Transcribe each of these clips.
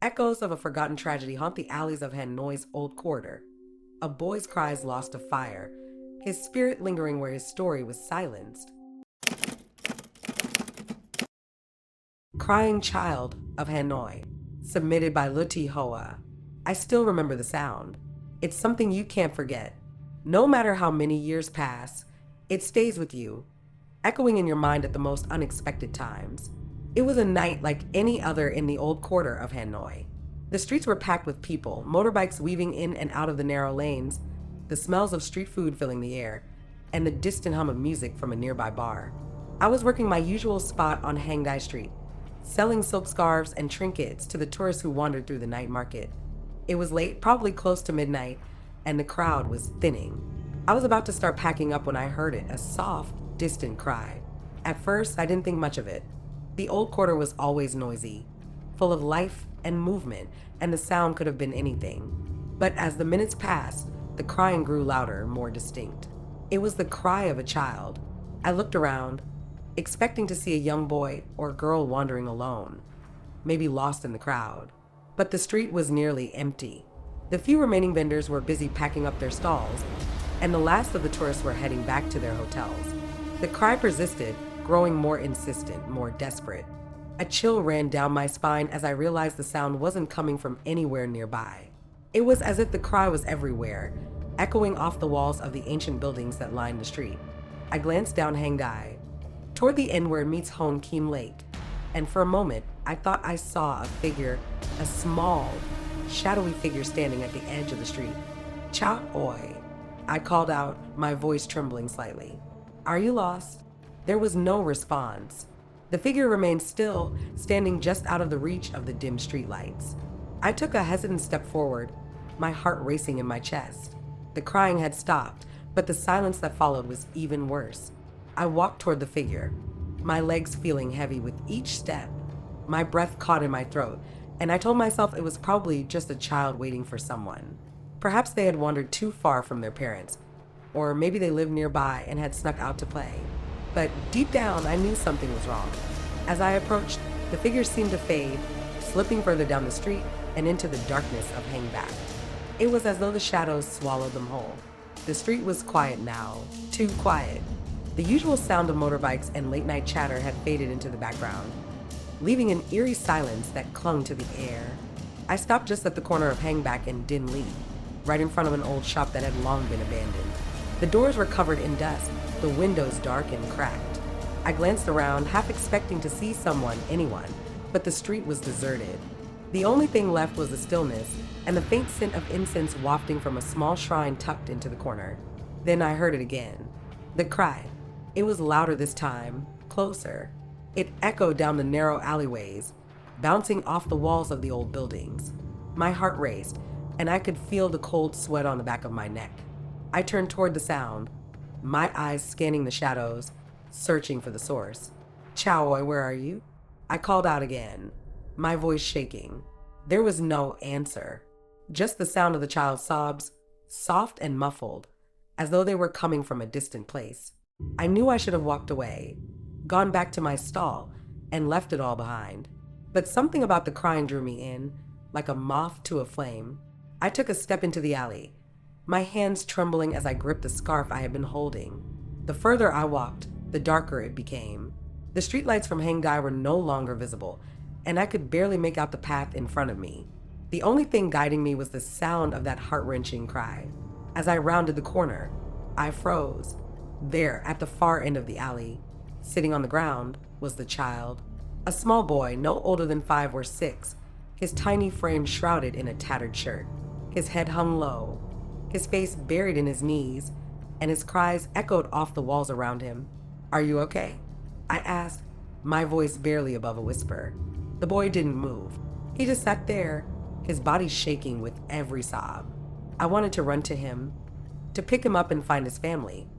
Echoes of a forgotten tragedy haunt the alleys of Hanoi's old quarter. A boy's cries lost to fire, his spirit lingering where his story was silenced. Crying Child of Hanoi, submitted by Luti Hoa. I still remember the sound. It's something you can't forget. No matter how many years pass, it stays with you, echoing in your mind at the most unexpected times. It was a night like any other in the old quarter of Hanoi. The streets were packed with people, motorbikes weaving in and out of the narrow lanes, the smells of street food filling the air, and the distant hum of music from a nearby bar. I was working my usual spot on Hangai Street, selling silk scarves and trinkets to the tourists who wandered through the night market. It was late, probably close to midnight, and the crowd was thinning. I was about to start packing up when I heard it, a soft, distant cry. At first, I didn't think much of it. The old quarter was always noisy, full of life and movement, and the sound could have been anything. But as the minutes passed, the crying grew louder, more distinct. It was the cry of a child. I looked around, expecting to see a young boy or girl wandering alone, maybe lost in the crowd. But the street was nearly empty. The few remaining vendors were busy packing up their stalls, and the last of the tourists were heading back to their hotels. The cry persisted, growing more insistent, more desperate. A chill ran down my spine as I realized the sound wasn't coming from anywhere nearby. It was as if the cry was everywhere, echoing off the walls of the ancient buildings that lined the street. I glanced down Hangai, toward the end where it meets Hon Kim Lake, and for a moment, I thought I saw a figure, a small, shadowy figure standing at the edge of the street. Chow Oi, I called out, my voice trembling slightly. Are you lost? There was no response. The figure remained still, standing just out of the reach of the dim streetlights. I took a hesitant step forward, my heart racing in my chest. The crying had stopped, but the silence that followed was even worse. I walked toward the figure, my legs feeling heavy with each step. My breath caught in my throat, and I told myself it was probably just a child waiting for someone. Perhaps they had wandered too far from their parents, or maybe they lived nearby and had snuck out to play. But deep down, I knew something was wrong. As I approached, the figure seemed to fade, slipping further down the street and into the darkness of Hangback. It was as though the shadows swallowed them whole. The street was quiet now, too quiet. The usual sound of motorbikes and late-night chatter had faded into the background, leaving an eerie silence that clung to the air. I stopped just at the corner of Hangback and Din Li, right in front of an old shop that had long been abandoned. The doors were covered in dust, the windows dark and cracked. I glanced around, half expecting to see someone, anyone, but the street was deserted. The only thing left was the stillness and the faint scent of incense wafting from a small shrine tucked into the corner. Then I heard it again. The cry. It was louder this time, closer. It echoed down the narrow alleyways, bouncing off the walls of the old buildings. My heart raced, and I could feel the cold sweat on the back of my neck. I turned toward the sound, my eyes scanning the shadows, searching for the source. Chaoy, where are you? I called out again, my voice shaking. There was no answer, just the sound of the child's sobs, soft and muffled, as though they were coming from a distant place. I knew I should have walked away, gone back to my stall, and left it all behind. But something about the crying drew me in, like a moth to a flame. I took a step into the alley, my hands trembling as I gripped the scarf I had been holding. The further I walked, the darker it became. The streetlights from Hangai were no longer visible, and I could barely make out the path in front of me. The only thing guiding me was the sound of that heart-wrenching cry. As I rounded the corner, I froze. There, at the far end of the alley, sitting on the ground, was the child. A small boy, no older than 5 or 6, his tiny frame shrouded in a tattered shirt. His head hung low, his face buried in his knees, and his cries echoed off the walls around him. Are you okay? I asked, my voice barely above a whisper. The boy didn't move. He just sat there, his body shaking with every sob. I wanted to run to him, to pick him up and find his family,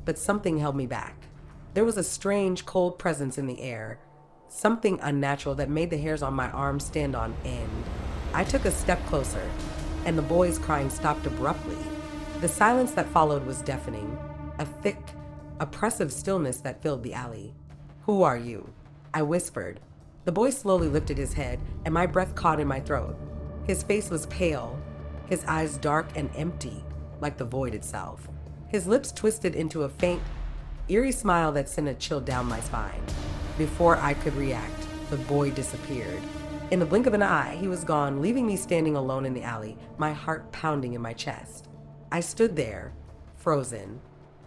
but something held me back. There was a strange, cold presence in the air, something unnatural that made the hairs on my arms stand on end. I took a step closer, and the boy's crying stopped abruptly. The silence that followed was deafening, a thick, oppressive stillness that filled the alley. Who are you? I whispered, The boy slowly lifted his head, and my breath caught in my throat. His face was pale, his eyes dark and empty, like the void itself. His lips twisted into a faint, eerie smile that sent a chill down my spine. Before I could react, the boy disappeared. In the blink of an eye, he was gone, leaving me standing alone in the alley, my heart pounding in my chest. I stood there, frozen,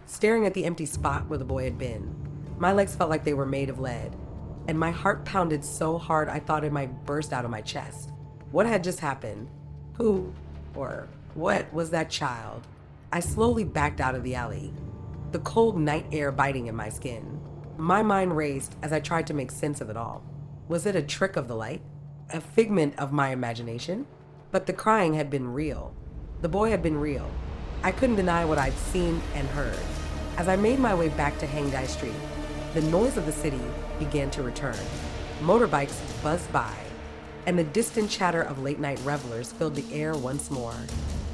staring at the empty spot where the boy had been. My legs felt like they were made of lead, and my heart pounded so hard I thought it might burst out of my chest. What had just happened? Who or what was that child? I slowly backed out of the alley, the cold night air biting in my skin. My mind raced as I tried to make sense of it all. Was it a trick of the light? A figment of my imagination? But the crying had been real. The boy had been real. I couldn't deny what I'd seen and heard. As I made my way back to Hanoi Street, the noise of the city began to return. Motorbikes buzzed by, and the distant chatter of late-night revelers filled the air once more.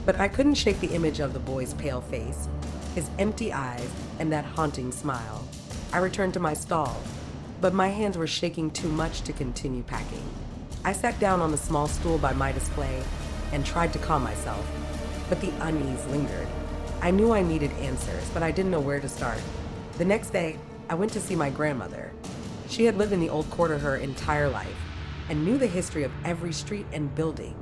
But I couldn't shake the image of the boy's pale face, his empty eyes, and that haunting smile. I returned to my stall, but my hands were shaking too much to continue packing. I sat down on the small stool by my display and tried to calm myself, but the unease lingered. I knew I needed answers, but I didn't know where to start. The next day, I went to see my grandmother. She had lived in the old quarter her entire life and knew the history of every street and building.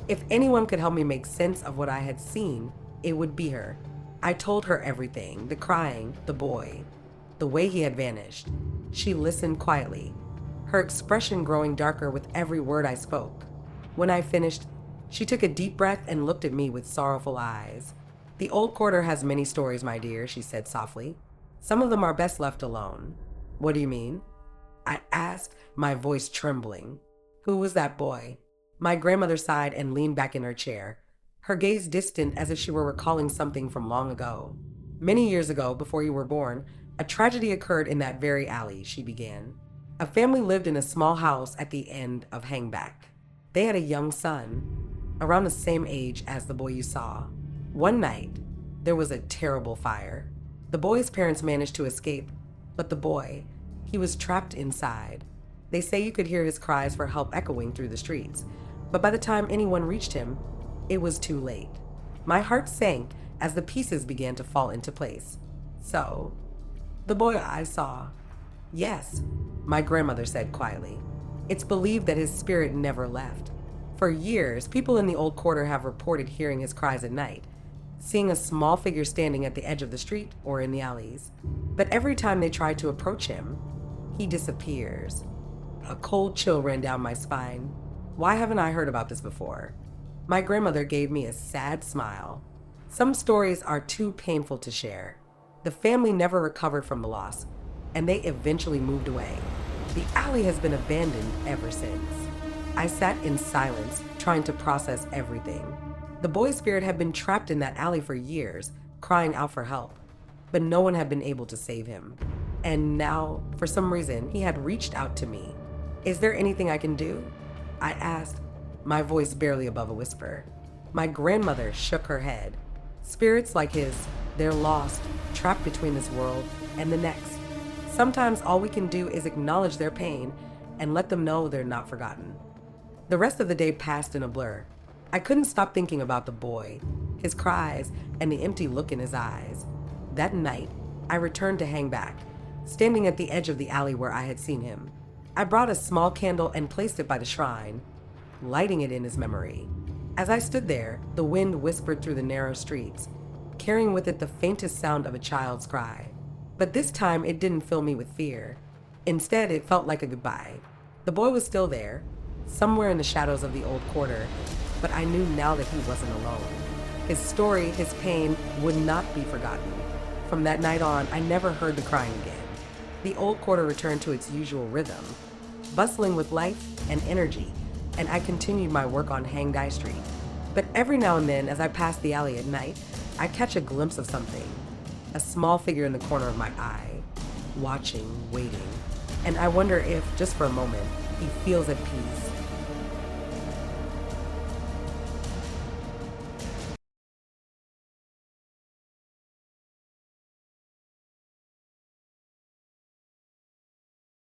If anyone could help me make sense of what I had seen, it would be her. I told her everything, the crying, the boy, the way he had vanished. She listened quietly, her expression growing darker with every word I spoke. When I finished, she took a deep breath and looked at me with sorrowful eyes. "The old quarter has many stories, my dear," she said softly. "Some of them are best left alone." "What do you mean?" I asked, my voice trembling. "Who was that boy?" My grandmother sighed and leaned back in her chair, her gaze distant as if she were recalling something from long ago. "Many years ago, before you were born, a tragedy occurred in that very alley," she began. "A family lived in a small house at the end of Hangback. They had a young son, around the same age as the boy you saw. One night, there was a terrible fire. The boy's parents managed to escape, but the boy, he was trapped inside. They say you could hear his cries for help echoing through the streets, but by the time anyone reached him, it was too late." My heart sank as the pieces began to fall into place. "So, the boy I saw." "Yes," my grandmother said quietly. "It's believed that his spirit never left. For years, people in the old quarter have reported hearing his cries at night, seeing a small figure standing at the edge of the street or in the alleys. But every time they try to approach him, he disappears." A cold chill ran down my spine. Why haven't I heard about this before? My grandmother gave me a sad smile. "Some stories are too painful to share. The family never recovered from the loss, and they eventually moved away. The alley has been abandoned ever since." I sat in silence, trying to process everything. The boy's spirit had been trapped in that alley for years, crying out for help, but no one had been able to save him. And now, for some reason, he had reached out to me. "Is there anything I can do?" I asked, my voice barely above a whisper. My grandmother shook her head. "Spirits like his, they're lost, trapped between this world and the next. Sometimes all we can do is acknowledge their pain and let them know they're not forgotten." The rest of the day passed in a blur. I couldn't stop thinking about the boy, his cries, and the empty look in his eyes. That night, I returned to hang back, standing at the edge of the alley where I had seen him. I brought a small candle and placed it by the shrine, lighting it in his memory. As I stood there, the wind whispered through the narrow streets, carrying with it the faintest sound of a child's cry. But this time it didn't fill me with fear. Instead, it felt like a goodbye. The boy was still there, somewhere in the shadows of the old quarter, but I knew now that he wasn't alone. His story, his pain, would not be forgotten. From that night on, I never heard the crying again. The old quarter returned to its usual rhythm, bustling with life and energy, and I continued my work on Hanoi Street. But every now and then, as I pass the alley at night, I catch a glimpse of something, a small figure in the corner of my eye, watching, waiting, and I wonder if, just for a moment, he feels at peace.